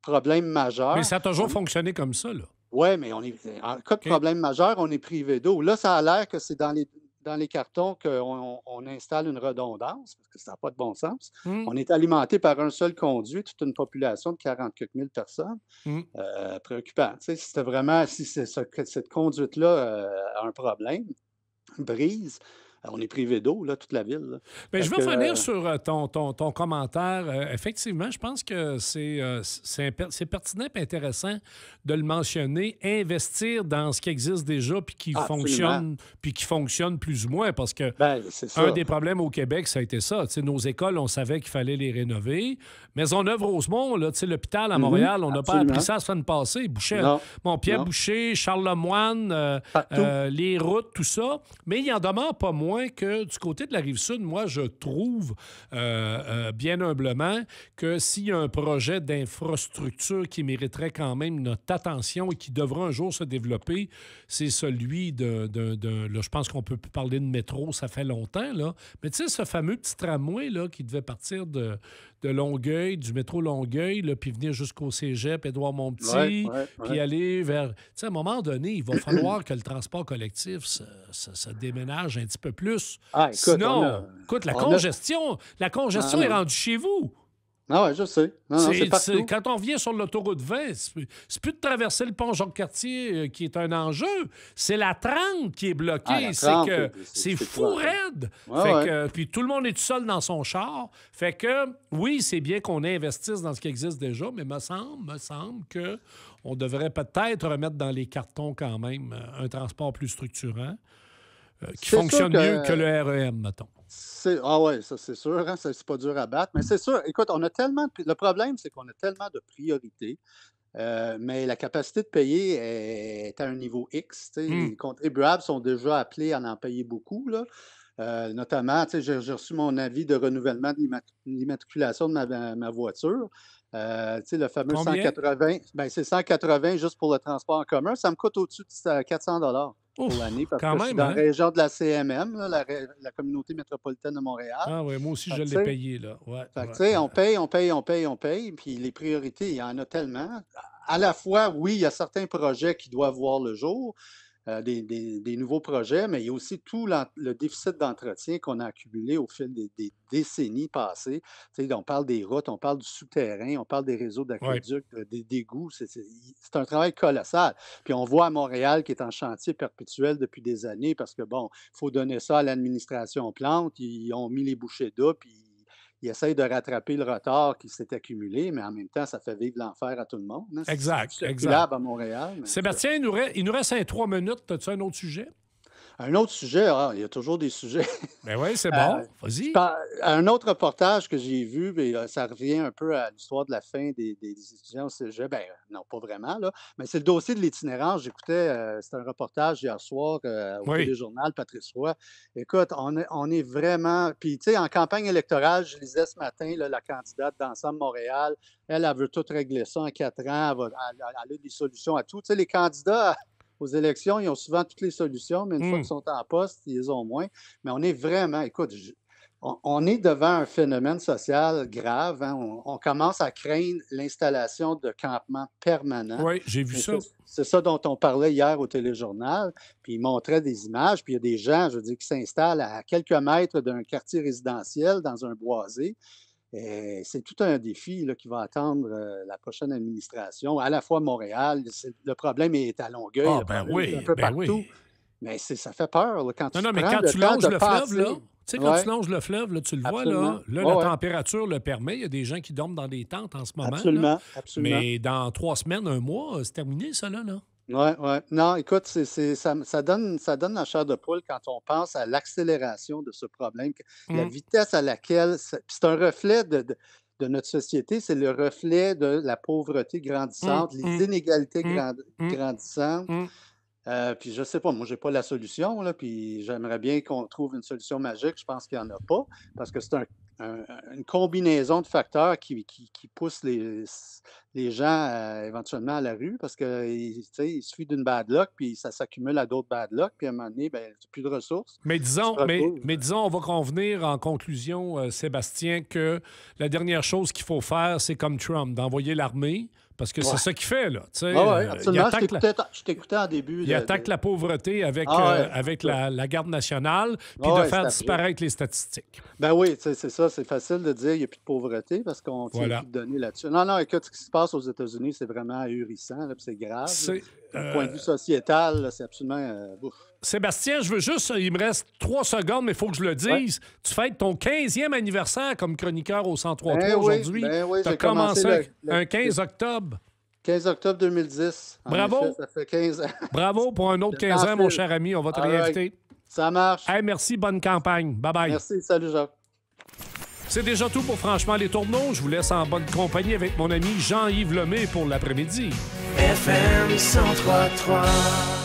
Speaker 4: problème majeur...
Speaker 1: Mais ça a toujours fonctionné comme ça, là.
Speaker 4: Oui, mais en cas de problème majeur, on est privé d'eau. Là, ça a l'air que c'est dans les cartons qu'on installe une redondance, parce que ça n'a pas de bon sens.
Speaker 1: Mm.
Speaker 4: On est alimenté par un seul conduit, toute une population de 40 quelques mille personnes.
Speaker 1: Mm.
Speaker 4: Préoccupant. Tu sais, si cette conduite-là a un problème, brise, on est privé d'eau, là, toute la ville. Là.
Speaker 1: Mais je
Speaker 4: Fait
Speaker 1: veux
Speaker 4: que,
Speaker 1: revenir sur ton commentaire. Effectivement, je pense que c'est pertinent et intéressant de le mentionner. Investir dans ce qui existe déjà puis qui fonctionne plus ou moins. Parce que
Speaker 4: c'est ça.
Speaker 1: un des problèmes au Québec, ça a été ça. Tu sais, nos écoles, on savait qu'il fallait les rénover. Maisonneuve-Rosemont, là, tu sais, l'hôpital à Montréal, on n'a pas appris ça la semaine passée. Pierre Boucher, Charlemagne, les routes, tout ça. Mais il en demeure pas moins que du côté de la Rive-Sud, moi, je trouve bien humblement que s'il y a un projet d'infrastructure qui mériterait quand même notre attention et qui devra un jour se développer, c'est celui là, je pense qu'on peut plus parler de métro, ça fait longtemps, là. Mais tu sais, ce fameux petit tramway là, qui devait partir de Longueuil, du métro Longueuil, là, puis venir jusqu'au cégep, Édouard-Montpetit, puis aller vers... Tu sais, à un moment donné, il va falloir que le transport collectif se déménage un petit peu plus. Sinon, écoute, la congestion est rendue chez vous.
Speaker 4: Ah ouais, je sais. Non, c'est partout.
Speaker 1: Quand on revient sur l'autoroute 20, c'est plus de traverser le pont Jacques-Cartier qui est un enjeu. C'est la 30 qui est bloquée. C'est fou raide. Puis tout le monde est tout seul dans son char. Fait que, oui, c'est bien qu'on investisse dans ce qui existe déjà, mais me semble qu'on devrait peut-être remettre dans les cartons quand même un transport plus structurant qui fonctionne mieux que le REM, mettons.
Speaker 4: Ah oui, ça c'est sûr, hein, c'est pas dur à battre. Mais c'est sûr, écoute, on a tellement. Le problème, c'est qu'on a tellement de priorités, mais la capacité de payer est à un niveau X. Les contribuables sont déjà appelés à en payer beaucoup, là. Notamment, j'ai reçu mon avis de renouvellement de l'immatriculation de ma voiture. Le fameux
Speaker 1: Combien?
Speaker 4: 180, c'est 180 juste pour le transport en commun. Ça me coûte au-dessus de 400 $ pour l'année parce que je suis dans la région de la CMM, là, la communauté métropolitaine de Montréal.
Speaker 1: Ah oui, moi aussi, je l'ai payé. Là.
Speaker 4: On paye, puis les priorités, il y en a tellement. À la fois, oui, il y a certains projets qui doivent voir le jour, des nouveaux projets, mais il y a aussi tout le déficit d'entretien qu'on a accumulé au fil des décennies passées. On parle des routes, on parle du souterrain, on parle des réseaux d'aqueducs, des d'égouts. C'est un travail colossal. Puis on voit à Montréal qui est en chantier perpétuel depuis des années parce que, bon, il faut donner ça à l'administration Plante. Ils ont mis les bouchées d'eau, puis ils essayent de rattraper le retard qui s'est accumulé, mais en même temps, ça fait vivre l'enfer à tout le monde. Hein.
Speaker 1: Exact.
Speaker 4: À Montréal.
Speaker 1: Sébastien, il nous reste 3 minutes. As-tu un autre sujet?
Speaker 4: Un autre sujet, il y a toujours des sujets.
Speaker 1: Ben oui, c'est bon. Vas-y.
Speaker 4: Un autre reportage que j'ai vu, ça revient un peu à l'histoire de la fin des étudiants au cégep. Ben, non, pas vraiment, là. Mais c'est le dossier de l'itinérance. J'écoutais, c'était un reportage hier soir au Téléjournal, Patrice Roy. Écoute, on est vraiment. Puis, tu sais, en campagne électorale, je lisais ce matin, là, la candidate d'Ensemble Montréal, elle veut tout régler ça en 4 ans. Elle a des solutions à tout. Tu sais, les candidats aux élections, ils ont souvent toutes les solutions, mais une fois qu'ils sont en poste, ils les ont moins. Mais on est vraiment, écoute, on est devant un phénomène social grave. Hein? On commence à craindre l'installation de campements permanents.
Speaker 1: Oui, j'ai vu ça.
Speaker 4: C'est ça dont on parlait hier au Téléjournal. Puis ils montraient des images, puis il y a des gens, je veux dire, qui s'installent à quelques mètres d'un quartier résidentiel dans un boisé. Et c'est tout un défi là, qui va attendre la prochaine administration, à la fois Montréal. Le problème est à Longueuil, un peu partout. Mais ça fait peur. Là, quand tu
Speaker 1: longes le fleuve, là, tu sais, quand tu longes le fleuve, là, tu le vois, là, la température le permet. Il y a des gens qui dorment dans des tentes en ce moment.
Speaker 4: Absolument.
Speaker 1: Mais dans 3 semaines, 1 mois, c'est terminé, ça, là.
Speaker 4: Oui. Non, écoute, ça donne la chair de poule quand on pense à l'accélération de ce problème, la vitesse à laquelle... C'est un reflet de notre société, c'est le reflet de la pauvreté grandissante, les inégalités grandissantes. Puis je sais pas, moi, j'ai pas la solution, là, puis j'aimerais bien qu'on trouve une solution magique. Je pense qu'il n'y en a pas, parce que c'est une combinaison de facteurs qui poussent les gens éventuellement à la rue, parce qu'il suffit d'une bad luck, puis ça s'accumule à d'autres bad luck, puis à un moment donné, plus de ressources.
Speaker 1: Mais disons, on va convenir en conclusion, Sébastien, que la dernière chose qu'il faut faire, c'est comme Trump, d'envoyer l'armée. Parce que c'est ça qu'il fait, là.
Speaker 4: Absolument. Je t'écoutais en début.
Speaker 1: Il attaque la pauvreté avec la Garde nationale, puis de faire disparaître les statistiques.
Speaker 4: Ben oui, c'est ça. C'est facile de dire qu'il n'y a plus de pauvreté parce qu'on tient plus de données là-dessus. Non, écoute, ce qui se passe aux États-Unis, c'est vraiment ahurissant, là, c'est grave. Du point de vue sociétal, là, c'est absolument...
Speaker 1: Sébastien, je veux juste... Il me reste 3 secondes, mais il faut que je le dise. Tu fêtes ton 15e anniversaire comme chroniqueur au 103.3 aujourd'hui.
Speaker 4: Tu
Speaker 1: as commencé un 15 octobre.
Speaker 4: 15 octobre 2010.
Speaker 1: Bravo.
Speaker 4: Effet, ça fait 15 ans.
Speaker 1: Bravo pour un autre 15 ans, mon cher ami. On va te réinviter.
Speaker 4: Ça marche.
Speaker 1: Hey, merci, bonne campagne. Bye-bye.
Speaker 4: Merci, salut Jacques.
Speaker 1: C'est déjà tout pour Franchement les Tourneaux. Je vous laisse en bonne compagnie avec mon ami Jean-Yves Lemay pour l'après-midi.
Speaker 5: FM 103.3